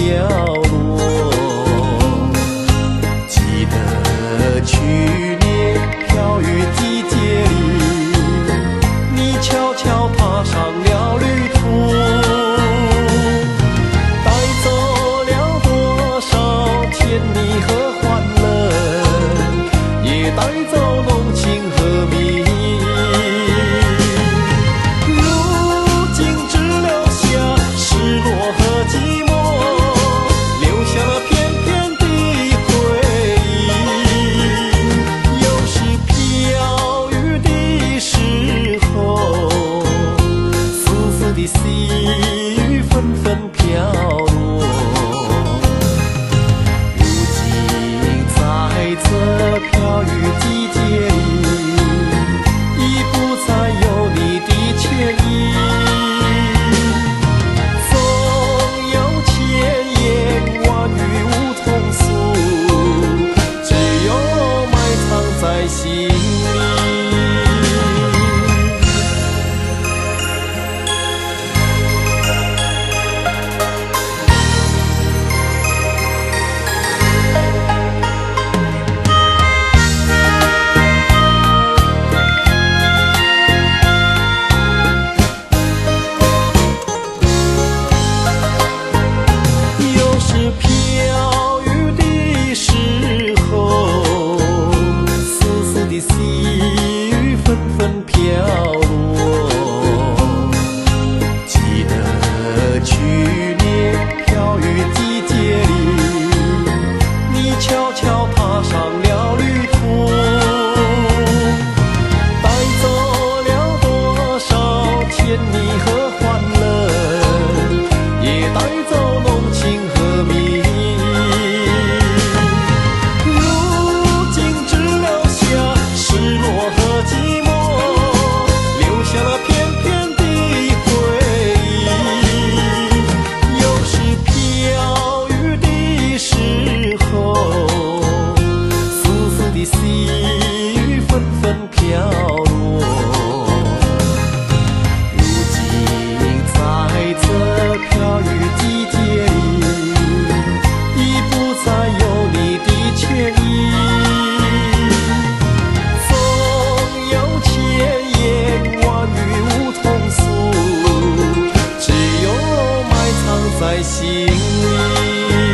飘落。记得去年飘雨季节里，你悄悄踏上了旅途，带走了多少甜蜜和欢乐，也带走浓情和蜜意。如今只留下失落和寂寞，留下了片片的回忆。有时飘雨的时候，丝丝的细雨纷纷飘落。如今在这飘雨季节里，已不再有你的牵引。总有千言万语无通诉，只有埋藏在心里。有时飘雨的时候，丝丝的细雨纷纷飘落。记得去年飘雨季节里，你悄悄踏上了旅途，带走了多少甜蜜和欢乐，也带走浓情和蜜意。如今只留下失落和寂寞，留下了片片的回忆。有时飘雨的时候，丝丝的细雨纷纷飘落。如今在这飘雨季节里，已不再有你的牵引。总有千言万语无通诉，只有埋藏在心里。